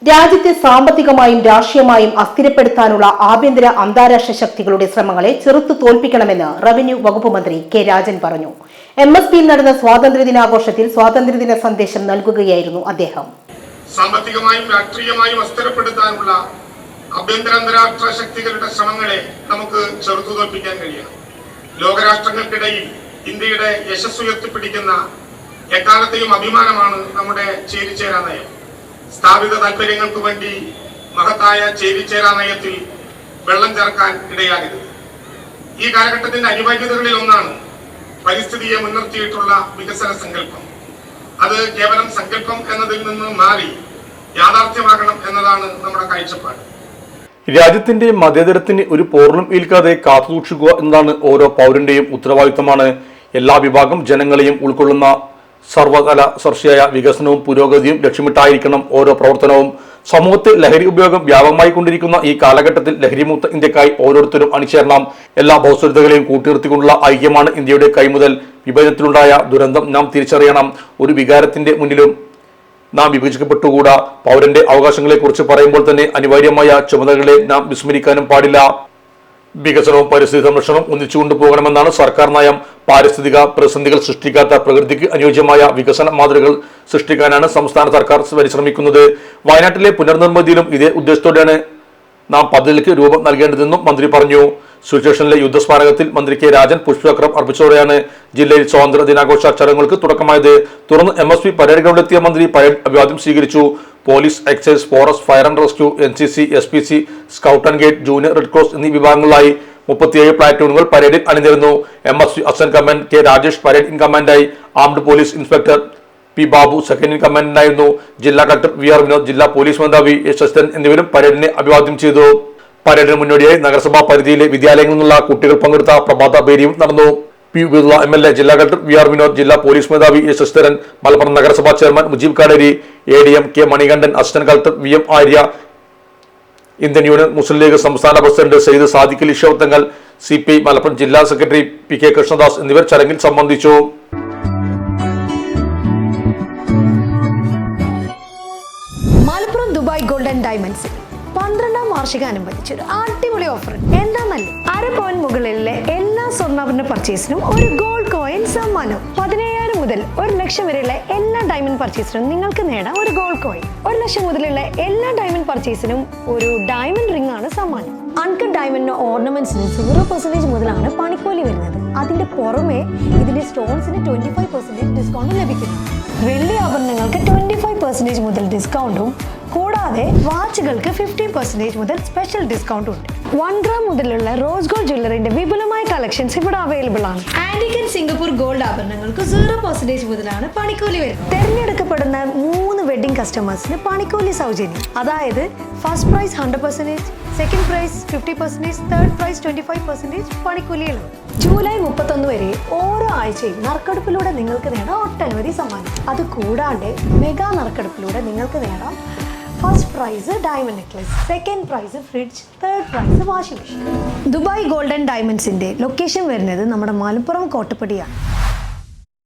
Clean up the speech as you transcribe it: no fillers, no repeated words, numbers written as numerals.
രാജ്യത്തെ സാമ്പത്തികമായും രാഷ്ട്രീയമായും അസ്ഥിരപ്പെടുത്താനുള്ള ആഭ്യന്തര അന്താരാഷ്ട്ര ശക്തികളുടെ ശ്രമങ്ങളെ ചെറുത്തു തോൽപ്പിക്കണമെന്ന് റവന്യൂ വകുപ്പ് മന്ത്രി കെ രാജൻ പറഞ്ഞു. MSPയിൽ നടന്ന സ്വാതന്ത്ര്യദിനാഘോഷത്തിൽ സ്വാതന്ത്ര്യദിന സന്ദേശം നൽകുകയായിരുന്നു അദ്ദേഹം. സാമ്പത്തികമായും രാഷ്ട്രീയമായും അസ്ഥിരപ്പെടുത്താനുള്ള ആഭ്യന്തര അന്താരാഷ്ട്ര ശക്തികളുടെ ശ്രമങ്ങളെ നമുക്ക് ചെറുത്തു തോൽപ്പിക്കാൻ കഴിയണം. ലോകരാഷ്ട്രങ്ങൾക്കിടയിൽ ഇന്ത്യയുടെ യശസ് ഉയർത്തിപ്പിടിക്കുന്ന എക്കാലത്തെയും അഭിമാനമാണ് നമ്മുടെ ചേരിചേരാ നയം. സ്ഥാപിത താൽപര്യങ്ങൾക്ക് വേണ്ടി മഹത്തായ ചേരിചേരാ നയത്തിൽ വെള്ളം ചേർക്കാൻ ഇടയാകരുത്. ഈ കാലഘട്ടത്തിന്റെ അനിവാര്യതകളിൽ ഒന്നാണ് പരിസ്ഥിതിയെ മുൻനിർത്തിയിട്ടുള്ള വികസന സങ്കല്പം. അത് കേവലം സങ്കല്പം എന്നതിൽ നിന്ന് മാറി യാഥാർത്ഥ്യമാകണം എന്നതാണ് നമ്മുടെ കാഴ്ചപ്പാട്. രാജ്യത്തിന്റെ മതേതരത്തിന് ഒരു പോർണം ഏൽക്കാതെ കാത്തുസൂക്ഷിക്കുക എന്നതാണ് ഓരോ പൗരന്റെയും ഉത്തരവാദിത്തമാണ്. എല്ലാ വിഭാഗം ജനങ്ങളെയും ഉൾക്കൊള്ളുന്ന സർവതല സർശയായ വികസനവും പുരോഗതിയും ലക്ഷ്യമിട്ടായിരിക്കണം ഓരോ പ്രവർത്തനവും. സമൂഹത്തിൽ ലഹരി ഉപയോഗം വ്യാപകമായി കൊണ്ടിരിക്കുന്ന ഈ കാലഘട്ടത്തിൽ ലഹരിമുക്ത ഇന്ത്യക്കായി ഓരോരുത്തരും അണിചേരണം. എല്ലാ ഭൗതികതകളെയും കൂട്ടിനിർത്തിക്കൊണ്ടുള്ള ഐക്യമാണ് ഇന്ത്യയുടെ കൈമുതൽ. വിഭജനത്തിലുണ്ടായ ദുരന്തം നാം തിരിച്ചറിയണം. ഒരു വികാരത്തിന്റെ മുന്നിലും നാം വിഭജിക്കപ്പെട്ടുകൂടാ. പൗരന്റെ അവകാശങ്ങളെക്കുറിച്ച് പറയുമ്പോൾ തന്നെ അനിവാര്യമായ ചുമതലകളെ നാം വിസ്മരിക്കാനും പാടില്ല. വികസനവും പരിസ്ഥിതി സംരക്ഷണവും ഒന്നിച്ചുകൊണ്ടുപോകണമെന്നാണ് സർക്കാർ നയം. പാരിസ്ഥിതിക പ്രതിസന്ധികൾ സൃഷ്ടിക്കാത്ത പ്രകൃതിക്ക് അനുയോജ്യമായ വികസന മാതൃകകൾ സൃഷ്ടിക്കാനാണ് സംസ്ഥാന സർക്കാർ പരിശ്രമിക്കുന്നത്. വയനാട്ടിലെ പുനർനിർമ്മിതിയിലും ഇതേ ഉദ്ദേശത്തോടെയാണ് നാം പദ്ധതിക്ക് രൂപം നൽകേണ്ടതെന്നും മന്ത്രി പറഞ്ഞു. സ്റ്റേഷനിലെ യുദ്ധസ്മാരകത്തിൽ മന്ത്രി കെ രാജൻ പുഷ്പചക്രം അർപ്പിച്ചതോടെയാണ് ജില്ലയിൽ സ്വാതന്ത്ര്യ ദിനാഘോഷ ചടങ്ങുകൾക്ക് തുടക്കമായത്. തുടർന്ന് MSP പരേഡ് ഗ്രൗണ്ടിലെത്തിയ മന്ത്രി പരേഡ് അഭിവാദ്യം സ്വീകരിച്ചു. Police, excise, forest, fire and rescue, NCC, SPC, scout and guide, junior red cross എന്നീ വിഭാഗങ്ങളിലായി 37 പ്ലാറ്റൂണുകൾ പരേഡിൽ അണിനിരന്നു. MSP assistant command K Rajesh parade in കമാൻഡായി. Armed police inspector P Babu second in കമാൻഡായിരുന്നു. ജില്ലാ കളക്ടർ VR വിനോദ്, ജില്ലാ പോലീസ് മേധാവി H അസിസ്റ്റന്റ് എന്നിവരും പരേഡിനെ അഭിവാദ്യം ചെയ്തു. പരേഡിന് മുന്നോടിയായി നഗരസഭാ പരിധിയിലെ വിദ്യാലയങ്ങളിൽ നിന്നുള്ള കുട്ടികൾ പങ്കെടുത്ത പ്രഭാത പേരിയും നടന്നു. P ഉബൈദുള്ള MLA, ജില്ലാ കളക്ടർ VR വിനോദ്, ജില്ലാ പോലീസ് മേധാവി H ശശിധരൻ, മലപ്പുറം നഗരസഭാ chairman Mujeeb Kaderi, ADM K Manikandan, assistant collector VM Arya, Indian union Muslim league സംസ്ഥാന പ്രസിഡന്റ് സെയ്ദ് സാദിഖ് അലി ഷൗത്തങ്ങൾ, CPI മലപ്പുറം ജില്ലാ സെക്രട്ടറി PK കൃഷ്ണദാസ് എന്നിവർ ചടങ്ങിൽ സംബന്ധിച്ചു. മലപ്പുറം ദുബായ് ഗോൾഡൻ ഡയമണ്ട്സ് 12ാം വാർഷികാനുബന്ധിച്ച് ഒരു അടിപൊളി ഓഫർ. എന്താന്നല്ലേ, 1/2 പവൻ മുകളിലെ എല്ലാ സ്വർണ്ണാഭരണ പർച്ചേസിനും ഒരു ഗോൾഡ് കോയിൻ സമ്മാനം. 17,000 മുതൽ 1 ലക്ഷം വരെയുള്ള എല്ലാ ഡയമണ്ട് പർച്ചേസിനും നിങ്ങൾക്ക് നേടാം ഒരു ഗോൾഡ് കോയിൻ. 1 ലക്ഷം മുതലുള്ള എല്ലാ ഡയമണ്ട് പർച്ചേസിനും ഒരു ഡയമണ്ട് റിംഗ് ആണ് സമ്മാനം. അൺകട്ട് ഡയമണ്ടിന് ഓർണമെന്റ്സിന് 0% മുതലാണ് പണിക്കൂലി വരുന്നത്. അതിന്റെ പുറമെ ഇതിന്റെ സ്റ്റോൺസിന് 25% ഡിസ്കൗണ്ട് ലഭിക്കുന്നു. വെള്ളി ആഭരണങ്ങൾക്ക് 25% മുതൽ ഡിസ്കൗണ്ടും കൂടാതെ വാച്ചുകൾക്ക് 50% മുതൽ സ്പെഷ്യൽ ഡിസ്കൗണ്ടും ഉണ്ട്. 1 ഗ്രാം മുതലുള്ള റോസ് ഗോൾഡ് ജ്വല്ലറിന്റെ വിപുലമായ കളക്ഷൻസ് ഇവിടെ അവൈലബിൾ ആണ്. ആന്റിക് ആൻഡ് സിംഗപ്പൂർ ഗോൾഡ് ആഭരണങ്ങൾക്ക് 0% മുതലാണ് പണിക്കൂലി വരുന്നത്. തെരഞ്ഞെടുക്കപ്പെടുന്ന 3 വെഡിംഗ് കസ്റ്റമേഴ്സിന് പണിക്കൂലി സൗജന്യം. അതായത് first prize 100%, second prize 50%, third prize 25% പണിക്കൂലികളും. ജൂലൈ 31 വരെ ഓരോ ആഴ്ചയും നറുക്കെടുപ്പിലൂടെ നിങ്ങൾക്ക് നേടാം ഒട്ടനവധി സമ്മാനം. അത് കൂടാണ്ട് മെഗാ നറുക്കെടുപ്പിലൂടെ നിങ്ങൾക്ക് നേടാം first prize diamond necklace, second prize fridge, third prize washing machine. Dubai golden ഡയമണ്ട്സിന്റെ ലൊക്കേഷൻ വരുന്നത് നമ്മുടെ മലപ്പുറം കോട്ടപ്പടിയാണ്.